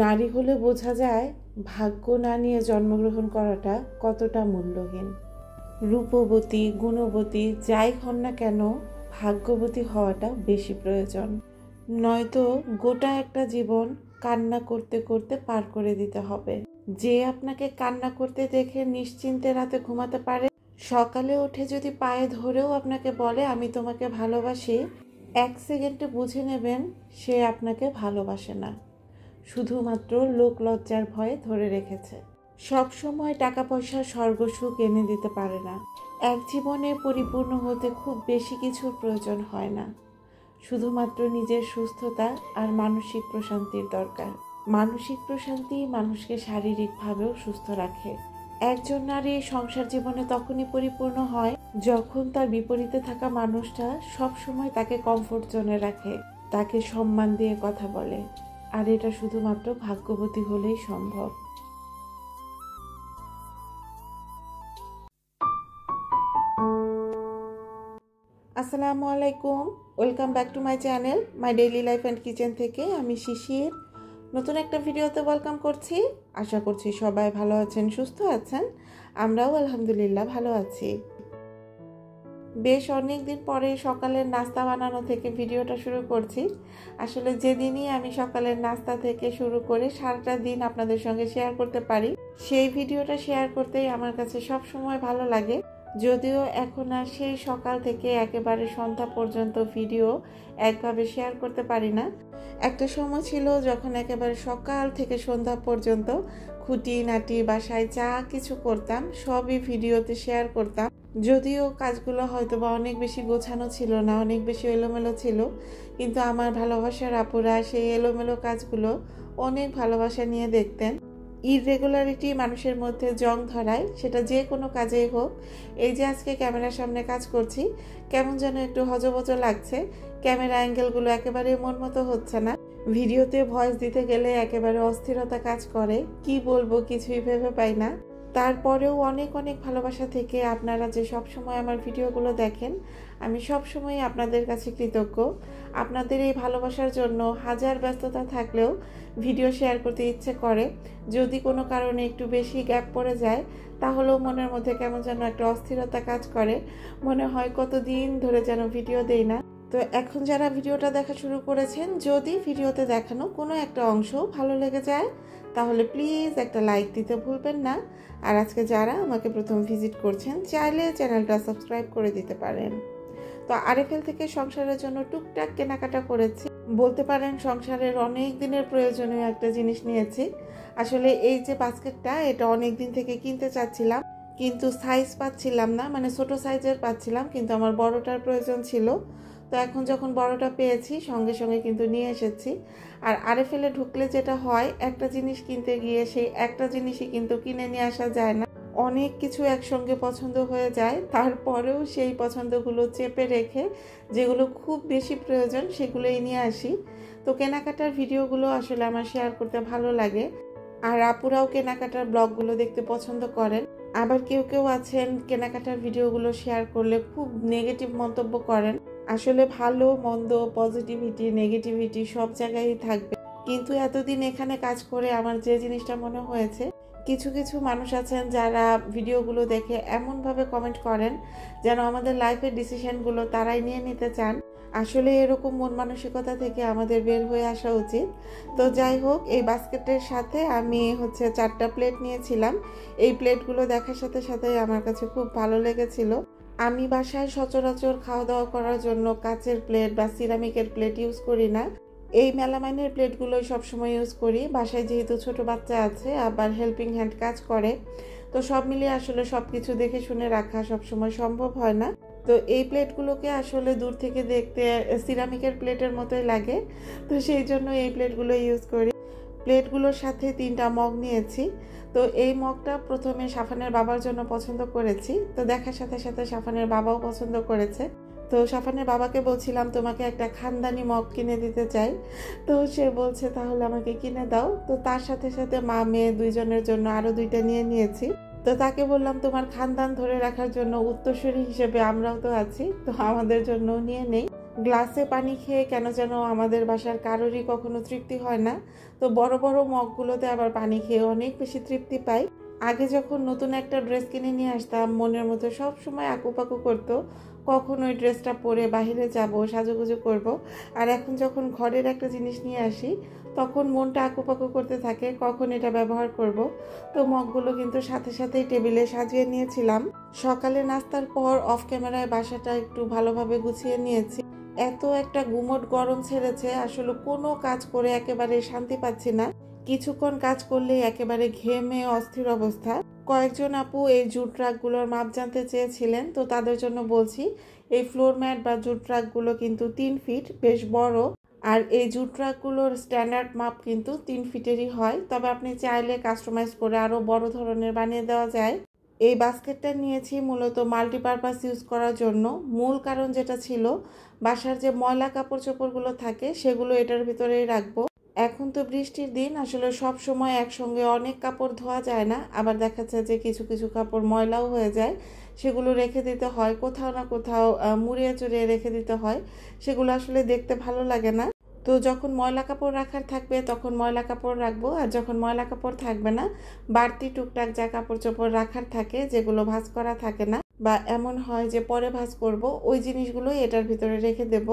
নারী হলে বোঝা যায় ভাগ্য না নিয়ে জন্মগ্রহণ করাটা কতটা মূল্যহীন। রূপবতী, গুণবতী যাই হন না কেন, ভাগ্যবতী হওয়াটা বেশি প্রয়োজন। নয়তো গোটা একটা জীবন কান্না করতে করতে পার করে দিতে হবে। যে আপনাকে কান্না করতে দেখে নিশ্চিন্তে রাতে ঘুমাতে পারে, সকালে উঠে যদি পায়ে ধরেও আপনাকে বলে আমি তোমাকে ভালোবাসি, 1 সেকেন্ডে বুঝে নেবেন সে আপনাকে ভালোবাসে না, শুধুমাত্র লোক লজ্জার ভয়ে ধরে রেখেছে। সব সময় টাকা পয়সা স্বর্গ সুখ এনে দিতে পারে না। এক জীবনে পরিপূর্ণ হতে খুব বেশি কিছুর প্রয়োজন হয় না, শুধুমাত্র নিজের সুস্থতা আর মানসিক প্রশান্তির দরকার। মানসিক প্রশান্তি মানুষকে শারীরিকভাবেও সুস্থ রাখে। একজন নারী সংসার জীবনে তখনই পরিপূর্ণ হয় যখন তার বিপরীতে থাকা মানুষটা সব সময় তাকে কমফোর্ট জোনে রাখে, তাকে সম্মান দিয়ে কথা বলে। আর এটা শুধুমাত্র ভাগ্যবতী হলেই সম্ভব। আসসালামু আলাইকুম, welcome back to my channel my daily life and kitchen থেকে আমি শিশির নতুন একটা ভিডিওতে ওয়েলকাম করছি। আশা করছি সবাই ভালো আছেন, সুস্থ আছেন। আমরাও আলহামদুলিল্লাহ ভালো আছি। বেশ অনেক দিন পরে সকালের নাস্তা বানানো থেকে ভিডিওটা শুরু করছি। আসলে যেদিনই আমি সকালের নাস্তা থেকে শুরু করে সারাটা দিন আপনাদের সঙ্গে শেয়ার করতে পারি, সেই ভিডিওটা শেয়ার করতেই আমার কাছে সব সময় ভালো লাগে। যদিও এখন আর সেই সকাল থেকে একেবারে সন্ধ্যা পর্যন্ত ভিডিও একভাবে শেয়ার করতে পারি না। একটা সময় ছিল যখন একেবারে সকাল থেকে সন্ধ্যা পর্যন্ত খুঁটিনাটি বাসায় যা কিছু করতাম সবই ভিডিওতে শেয়ার করতাম। যদিও কাজগুলো হয়তো বা অনেক বেশি গোছানো ছিল না, অনেক বেশি এলোমেলো ছিল, কিন্তু আমার ভালোবাসার আপুরা সেই এলোমেলো কাজগুলো অনেক ভালোবাসা নিয়ে দেখতেন। ইররেগুলারিটি মানুষের মধ্যে জং ধরায়, সেটা যে কোনো কাজেই হোক। এই যে আজকে ক্যামেরার সামনে কাজ করছি, কেমন যেন একটু হজবজ লাগছে, ক্যামেরা অ্যাঙ্গেলগুলো একেবারে মন মতো হচ্ছে না। ভিডিওতে ভয়েস দিতে গেলে একেবারে অস্থিরতা কাজ করে, কি বলবো কিছুই ভেবে পাই না। তারপরেও অনেক অনেক ভালোবাসা থেকে আপনারা যে সব সময় আমার ভিডিওগুলো দেখেন, আমি সব সময় আপনাদের কাছে কৃতজ্ঞ। আপনাদের এই ভালোবাসার জন্য হাজার ব্যস্ততা থাকলেও ভিডিও শেয়ার করতে ইচ্ছে করে। যদি কোনো কারণে একটু বেশি গ্যাপ পড়ে যায়, তাহলেও মনের মধ্যে কেমন যেন একটা অস্থিরতা কাজ করে, মনে হয় কতদিন ধরে যেন ভিডিও দেই না। তো এখন যারা ভিডিওটা দেখা শুরু করেছেন, যদি ভিডিওতে দেখানো কোনো একটা অংশ ভালো লেগে যায় তাহলে প্লিজ একটা লাইক দিতে ভুলবেন না। আর আজকে যারা আমাকে প্রথম ভিজিট করছেন, চাইলে চ্যানেলটা সাবস্ক্রাইব করে দিতে পারেন। তো আরএফএল থেকে সংসারের জন্য টুকটাক কেনাকাটা করেছি, বলতে পারেন সংসারের অনেক দিনের প্রয়োজনীয় একটা জিনিস নিয়েছি। আসলে এই যে বাস্কেটটা, এটা অনেক দিন থেকে কিনতে চাচ্ছিলাম, কিন্তু সাইজ পাচ্ছিলাম না, মানে ছোট সাইজের পাচ্ছিলাম, কিন্তু আমার বড়টার প্রয়োজন ছিল। তো এখন যখন বড়টা পেয়েছি সঙ্গে সঙ্গে কিন্তু নিয়ে এসেছি। আর আরএফএলে ঢুকলে যেটা হয়, একটা জিনিস কিনতে গিয়ে সেই একটা জিনিসই কিন্তু কিনে নিয়ে আসা যায় না, অনেক কিছু একসঙ্গে পছন্দ হয়ে যায়। তারপরেও সেই পছন্দগুলো চেপে রেখে যেগুলো খুব বেশি প্রয়োজন সেগুলোই নিয়ে আসি। তো কেনাকাটার ভিডিওগুলো আসলে আমার শেয়ার করতে ভালো লাগে। আর আপুরাও কেনাকাটার ব্লগগুলো দেখতে পছন্দ করেন। আবার কেউ কেউ আছেন কেনাকাটার ভিডিওগুলো শেয়ার করলে খুব নেগেটিভ মন্তব্য করেন। আসলে ভালো মন্দ, পজিটিভিটি, নেগেটিভিটি সব জায়গায়ই থাকবে, কিন্তু এতদিন এখানে কাজ করে আমার যে জিনিসটা মনে হয়েছে, কিছু কিছু মানুষ আছেন যারা ভিডিওগুলো দেখে এমনভাবে কমেন্ট করেন যেন আমাদের লাইফের ডিসিশনগুলো তারাই নিয়ে নিতে চান। আসলে এরকম মন মানসিকতা থেকে আমাদের বের হয়ে আসা উচিত। তো যাই হোক, এই বাস্কেটের সাথে আমি 4টা প্লেট নিয়েছিলাম। এই প্লেটগুলো দেখার সাথে সাথে আমার কাছে খুব ভালো লেগেছিল। আমি বাসায় সচরাচর খাওয়া দাওয়া করার জন্য কাচের প্লেট বা সিরামিকের প্লেট ইউজ করি না, এই মেলামাইনের প্লেটগুলোই সবসময় ইউজ করি। বাসায় যেহেতু ছোট বাচ্চা আছে, আবার হেল্পিং হ্যান্ড কাজ করে, তো সব মিলিয়ে আসলে সব কিছু দেখে শুনে রাখা সবসময় সম্ভব হয় না। তো এই প্লেটগুলোকে আসলে দূর থেকে দেখতে সিরামিকের প্লেটের মতোই লাগে, তো সেই জন্য এই প্লেটগুলো ইউজ করি। প্লেটগুলোর সাথে 3টা মগ নিয়েছি। তো এই মগটা প্রথমে সাফানের বাবার জন্য পছন্দ করেছি, তো দেখার সাথে সাথে সাফানের বাবাও পছন্দ করেছে। তো সাফানের বাবাকে বলছিলাম তোমাকে একটা খানদানি মগ কিনে দিতে চাই, তো সে বলছে তাহলে আমাকে কিনে দাও। তো তার সাথে সাথে মা মেয়ে দুইজনের জন্য আরো 2টা নিয়ে নিয়েছি। তো তাকে বললাম তোমার খানদান ধরে রাখার জন্য উত্তরসূরি হিসেবে আমরাও তো আছি, তো আমাদের জন্য নিয়ে নেই। গ্লাসে পানি খেয়ে কেন যেন আমাদের বাসার কারোরই কখনো তৃপ্তি হয় না। তো বড় বড় মগগুলোতে আবার পানি খেয়ে অনেক বেশি তৃপ্তি পাই। আগে যখন নতুন একটা ড্রেস কিনে নিয়ে আসতাম, মনের মধ্যে সব সময় আকুপাকু করতো কখন ওই ড্রেসটা পরে বাইরে যাব, সাজুগুজু করব। আর এখন যখন ঘরের একটা জিনিস নিয়ে আসি তখন মনটা আকুপাকু করতে থাকে কখন এটা ব্যবহার করব। তো মগগুলো কিন্তু সাথে সাথেই টেবিলে সাজিয়ে নিয়েছিলাম। সকালে নাস্তার পর অফ ক্যামেরায় বাসাটা একটু ভালোভাবে গুছিয়ে নিয়েছি। এত একটা গুমোট গরম ছেড়েছে, আসলে কোনো কাজ করে একেবারে শান্তি পাচ্ছি না। কিছুক্ষণ কাজ করলে একেবারে ঘেমে অস্থির অবস্থা। কয়েকজন আপু এই জুট ট্রাকগুলোর মাপ জানতে চেয়েছিলেন, তো তাদের জন্য বলছি এই ফ্লোর ম্যাট বা জুট ট্রাকগুলো কিন্তু 3 ফিট, বেশ বড়। আর এই জুট ট্রাকগুলোর স্ট্যান্ডার্ড মাপ কিন্তু 3 ফিটেরই হয়, তবে আপনি চাইলে কাস্টমাইজ করে আরও বড় ধরনের বানিয়ে দেওয়া যায়। এই বাস্কেটটা নিয়েছি মূলত মাল্টিপারপাস ইউজ করার জন্য। মূল কারণ যেটা ছিল, বাসার যে ময়লা কাপড় চোপড়গুলো থাকে সেগুলো এটার ভিতরেই রাখবো। এখন তো বৃষ্টির দিন, আসলে সব সময় একসঙ্গে অনেক কাপড় ধোয়া যায় না, আবার দেখা যাচ্ছে যে কিছু কিছু কাপড় ময়লাও হয়ে যায়, সেগুলো রেখে দিতে হয় কোথাও না কোথাও, মুড়িয়ে চড়িয়ে রেখে দিতে হয়। সেগুলো আসলে দেখতে ভালো লাগে না। তো যখন ময়লা কাপড় রাখার থাকবে তখন ময়লা কাপড় রাখবো, আর যখন ময়লা কাপড় থাকবে না, বাড়তি টুকটাক যা কাপড় চোপড় রাখার থাকে যেগুলো ভাঁজ করা থাকে না বা এমন হয় যে পরে ভাঁজ করব, ওই জিনিসগুলোই এটার ভিতরে রেখে দেব।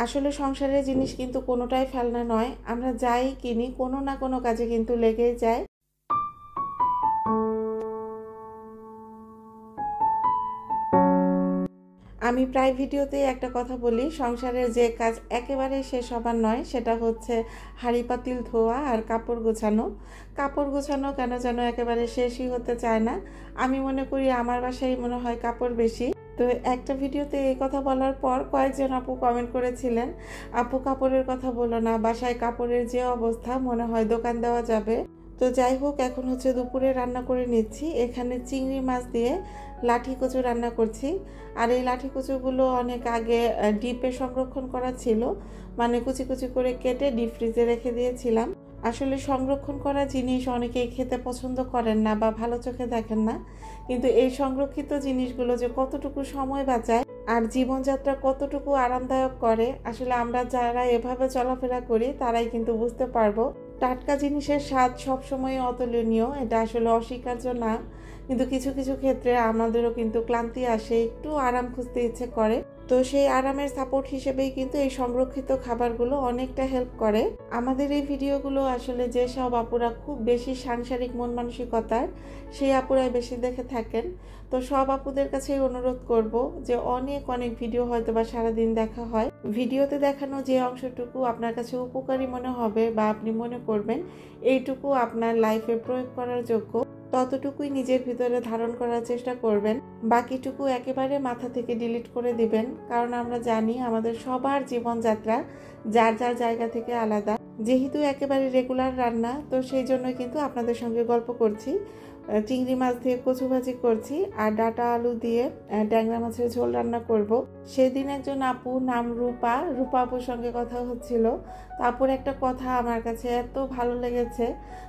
আসলে সংসারের জিনিস কিন্তু কোনোটাই ফেলনা নয়, আমরা যাই কিনি কোনো না কোনো কাজে কিন্তু লেগেই যায়। আমি প্রায় ভিডিওতেই একটা কথা বলি, সংসারের যে কাজ একেবারে শেষ হবার নয় সেটা হচ্ছে হাঁড়ি পাতিল ধোয়া আর কাপড় গোছানো। কাপড় গোছানো কেন যেন একেবারে শেষই হতে চায় না। আমি মনে করি আমার বাসায় মনে হয় কাপড় বেশি। তো একটা ভিডিওতে এই কথা বলার পর কয়েকজন আপু কমেন্ট করেছিলেন, আপু কাপড়ের কথা বলো না, বাসায় কাপড়ের যে অবস্থা মনে হয় দোকান দেওয়া যাবে। তো যাই হোক, এখন হচ্ছে দুপুরে রান্না করে নিচ্ছি। এখানে চিংড়ি মাছ দিয়ে লাঠি কচু রান্না করছি। আর এই লাঠি কচুগুলো অনেক আগে ডিপে সংরক্ষণ করা ছিল, মানে কুচি কুচি করে কেটে ডিপ ফ্রিজে রেখে দিয়েছিলাম। আসলে সংরক্ষণ করা জিনিস অনেকেই খেতে পছন্দ করেন না বা ভালো চোখে দেখেন না, কিন্তু এই সংরক্ষিত জিনিসগুলো যে কতটুকু সময় বাঁচায় আর জীবনযাত্রা কতটুকু আরামদায়ক করে, আসলে আমরা যারা এভাবে চলাফেরা করি তারাই কিন্তু বুঝতে পারবো। টাটকা জিনিসের স্বাদ সবসময় অতুলনীয়, এটা আসলে অস্বীকার্য না, কিন্তু কিছু কিছু ক্ষেত্রে আমাদেরও কিন্তু ক্লান্তি আসে, একটু আরাম খুঁজতে ইচ্ছে করে। তো সেই আরামের সাপোর্ট হিসেবেই কিন্তু এই সংরক্ষিত খাবারগুলো অনেকটা হেল্প করে। আমাদের এই ভিডিওগুলো আসলে যেসব আপুরা খুব বেশি সাংসারিক মন মানসিকতার, সেই আপুরাই বেশি দেখে থাকেন। তো সব আপুদের কাছেই অনুরোধ করব যে অনেক অনেক ভিডিও হয়তো বা সারাদিন দেখা হয়, ভিডিওতে দেখানো যে অংশটুকু আপনার কাছে উপকারী মনে হবে বা আপনি মনে করবেন এইটুকু আপনার লাইফে প্রয়োগ করার যোগ্য, ততটুকুই নিজের ভিতরে ধারণ করার চেষ্টা করবেন। বাকিটুকু একেবারে মাথা থেকে ডিলিট করে দিবেন, কারণ আমরা জানি আমাদের সবার জীবনযাত্রা যার যার জায়গা থেকে আলাদা। যেহেতু একেবারে রেগুলার রান্না, তো সেই জন্য কিন্তু আপনাদের সঙ্গে গল্প করছি। চিংড়ি মাছ দিয়ে কচু ভাজি করছি আর ডাটা আলু দিয়ে ট্যাংরা মাছের ঝোল রান্না করব। সেদিন একজন আপু, নাম রূপা আপুর সঙ্গে কথা হচ্ছিল। তো আপুর একটা কথা আমার কাছে এত ভালো লেগেছে।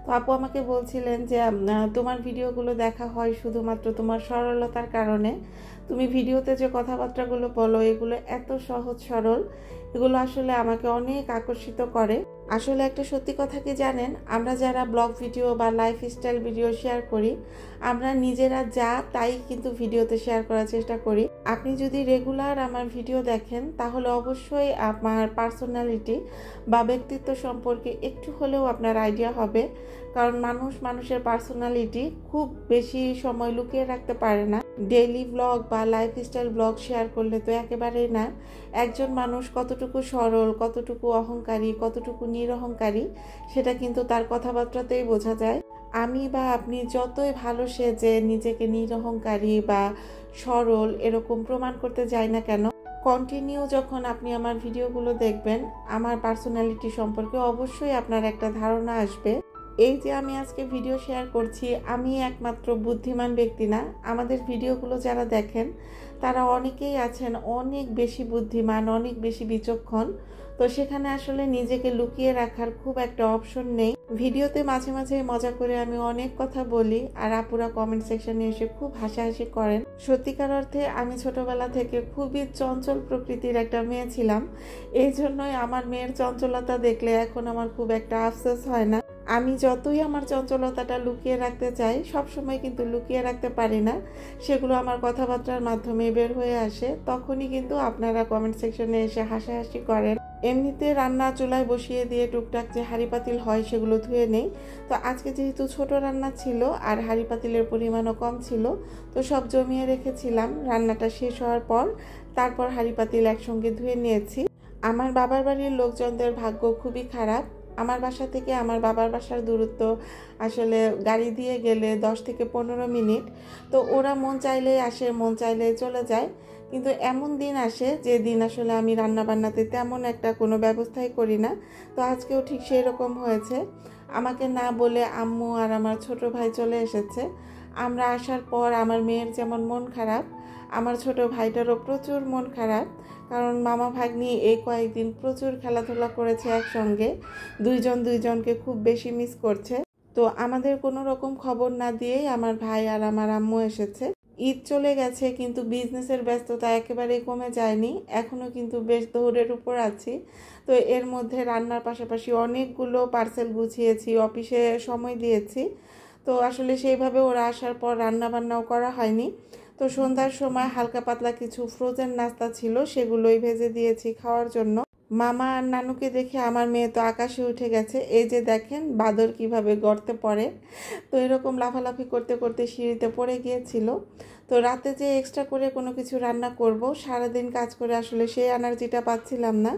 তো আপু আমাকে বলছিলেন যে তোমার ভিডিওগুলো দেখা হয় শুধুমাত্র তোমার সরলতার কারণে, তুমি ভিডিওতে যে কথাবার্তাগুলো বলো এগুলো এত সহজ সরল, এগুলো আসলে আমাকে অনেক আকর্ষিত করে। আসলে একটা সত্যি কথা কি জানেন, আমরা যারা ব্লগ ভিডিও বা লাইফস্টাইল ভিডিও শেয়ার করি, আমরা নিজেরা যা তাই কিন্তু ভিডিওতে শেয়ার করার চেষ্টা করি। আপনি যদি রেগুলার আমার ভিডিও দেখেন তাহলে অবশ্যই আমার পার্সোনালিটি বা ব্যক্তিত্ব সম্পর্কে একটু হলেও আপনার আইডিয়া হবে, কারণ মানুষ মানুষের পার্সোনালিটি খুব বেশি সময় লুকিয়ে রাখতে পারে না। ডেইলি ব্লগ বা লাইফস্টাইল ব্লগ শেয়ার করলে তো একেবারেই না। একজন মানুষ কতটুকু সরল, কতটুকু অহংকারী, কতটুকু নিরহংকারী, সেটা কিন্তু তার কথাবার্তাতেই বোঝা যায়। আমি বা আপনি যতই ভালো সেজে নিজেকে নিরহংকারী বা সরল এরকম প্রমাণ করতে যাই না কেন, কন্টিনিউ যখন আপনি আমার ভিডিওগুলো দেখবেন, আমার পার্সোনালিটি সম্পর্কে অবশ্যই আপনার একটা ধারণা আসবে। এই যে আমি আজকে ভিডিও শেয়ার করছি, আমি একমাত্র বুদ্ধিমান ব্যক্তি না। আমাদের ভিডিওগুলো যারা দেখেন তারা অনেকেই আছেন অনেক বেশি বুদ্ধিমান, অনেক বেশি বিচক্ষণ। তো সেখানে আসলে নিজেকে লুকিয়ে রাখার খুব একটা অপশন নেই। ভিডিওতে মাঝে মাঝে মজা করে আমি অনেক কথা বলি, আর আপুরা কমেন্ট সেকশনে এসে খুব হাসাহাসি করেন। সত্যিকার অর্থে আমি ছোটবেলা থেকে খুবই চঞ্চল প্রকৃতির একটা মেয়ে ছিলাম। এই জন্যই আমার মেয়ের চঞ্চলতা দেখলে এখন আমার খুব একটা আফসোস হয় না। আমি যতই আমার চঞ্চলতাটা লুকিয়ে রাখতে চাই, সবসময় কিন্তু লুকিয়ে রাখতে পারি না। সেগুলো আমার কথাবার্তার মাধ্যমে বের হয়ে আসে। তখনই কিন্তু আপনারা কমেন্ট সেকশনে এসে হাসাহাসি করেন। এমনিতে রান্না চুলায় বসিয়ে দিয়ে টুকটাক যে হাঁড়ি পাতিল হয় সেগুলো ধুয়ে নেই। তো আজকে যেহেতু ছোট রান্না ছিল আর হাঁড়ি পাতিলের পরিমাণও কম ছিল, তো সব জমিয়ে রেখেছিলাম। রান্নাটা শেষ হওয়ার পর তারপর হাঁড়ি পাতিল একসঙ্গে ধুয়ে নিয়েছি। আমার বাবার বাড়ির লোকজনদের ভাগ্য খুবই খারাপ। আমার বাসা থেকে আমার বাবার বাসার দূরত্ব আসলে গাড়ি দিয়ে গেলে 10 থেকে 15 মিনিট। তো ওরা মন চাইলেই আসে, মন চাইলেই চলে যায়। কিন্তু এমন দিন আসে যে দিন আসলে আমি রান্নাবান্নাতে তেমন একটা কোনো ব্যবস্থাই করি না। তো আজকেও ঠিক সেই রকম হয়েছে। আমাকে না বলে আম্মু আর আমার ছোট ভাই চলে এসেছে। আমরা আসার পর আমার মেয়ের যেমন মন খারাপ, আমার ছোট ভাইটারও প্রচুর মন খারাপ। কারণ মামা ভাগ্নি এই কয়েকদিন প্রচুর খেলাধুলা করেছে একসঙ্গে, দুইজন দুইজনকে খুব বেশি মিস করছে। তো আমাদের কোনো রকম খবর না দিয়েই আমার ভাই আর আমার আম্মু এসেছে। ঈদ চলে গেছে কিন্তু বিজনেসের ব্যস্ততা একেবারেই কমে যায়নি, এখনও কিন্তু বেশ দৌড়ের উপর আছি। তো এর মধ্যে রান্নার পাশাপাশি অনেকগুলো পার্সেল গুছিয়েছি, অফিসে সময় দিয়েছি। তো আসলে সেইভাবে ওরা আসার পর রান্না বান্নাও করা হয়নি। তো সন্ধ্যার সময় হালকা পাতলা কিছু ফ্রোজেন নাস্তা ছিল, সেগুলোই ভেজে দিয়েছি খাওয়ার জন্য। মামা আর নানুকে দেখে আমার মেয়ে তো আকাশে উঠে গেছে। এই যে দেখেন বাদর কিভাবে গর্তে পড়ে। তো এরকম লাফালাফি করতে করতে সিঁড়িতে পড়ে গিয়েছিল। তো রাতে যে এক্সট্রা করে কোনো কিছু রান্না করব, সারাদিন কাজ করে আসলে সেই এনার্জিটা পাচ্ছিলাম না।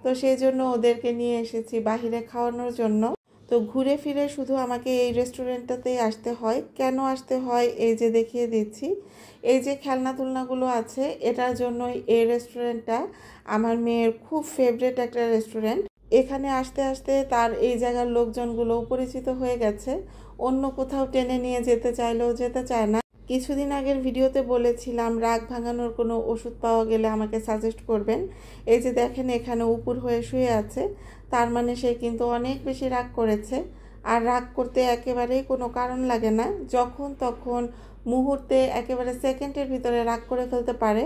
তো সেই জন্য ওদেরকে নিয়ে এসেছি বাহিরে খাওয়ানোর জন্য। তো ঘুরে ফিরে শুধু আমাকে এই রেস্টুরেন্টটাতেই আসতে হয়। কেন আসতে হয় এই যে দেখিয়ে দিচ্ছি। এই যে খেলনা তুলনাগুলো আছে, এটার জন্যই এই রেস্টুরেন্টটা আমার মেয়ের খুব ফেভারিট একটা রেস্টুরেন্ট। এখানে আসতে আসতে তার এই জায়গার লোকজনগুলো পরিচিত হয়ে গেছে। অন্য কোথাও টেনে নিয়ে যেতে চাইলেও যেতে চায় না। কিছুদিন আগের ভিডিওতে বলেছিলাম রাগ ভাঙানোর কোনো ওষুধ পাওয়া গেলে আমাকে সাজেস্ট করবেন। এই যে দেখেন এখানে উপর হয়ে শুয়ে আছে, তার মানে সে কিন্তু অনেক বেশি রাগ করেছে। আর রাগ করতে একেবারেই কোনো কারণ লাগে না, যখন তখন মুহূর্তে একেবারে সেকেন্ডের ভিতরে রাগ করে ফেলতে পারে।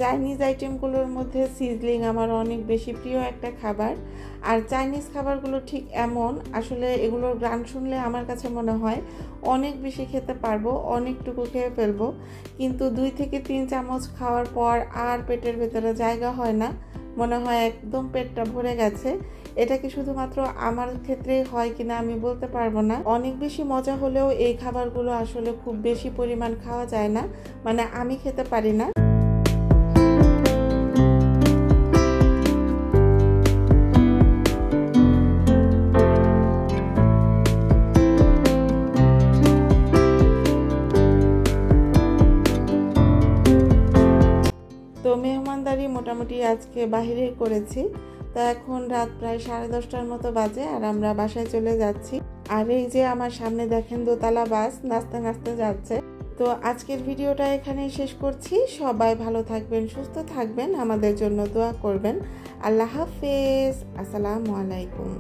চাইনিজ আইটেমগুলোর মধ্যে সিজলিং আমার অনেক বেশি প্রিয় একটা খাবার। আর চাইনিজ খাবারগুলো ঠিক এমন, আসলে এগুলোর গান শুনলে আমার কাছে মনে হয় অনেক বেশি খেতে পারবো, অনেকটুকু খেয়ে ফেলবো। কিন্তু 2 থেকে 3 চামচ খাওয়ার পর আর পেটের ভেতরে জায়গা হয় না, মনে হয় একদম পেটটা ভরে গেছে। এটা কি শুধুমাত্র আমার ক্ষেত্রেই হয় কিনা আমি বলতে পারবো না। অনেক বেশি মজা হলেও এই খাবারগুলো আসলে খুব বেশি পরিমাণ খাওয়া যায় না, মানে আমি খেতে পারি না। তো মেহমানদারি মোটামুটি আজকে বাহিরেই করেছি। তো এখন রাত প্রায় 10:30টার মতো বাজে আর আমরা বাসায় চলে যাচ্ছি। আর এই যে আমার সামনে দেখেন দোতলা বাস নাচতে নাচতে যাচ্ছে। তো আজকের ভিডিওটা এখানেই শেষ করছি। সবাই ভালো থাকবেন, সুস্থ থাকবেন, আমাদের জন্য দোয়া করবেন। আল্লাহ হাফেজ, আসসালামু আলাইকুম।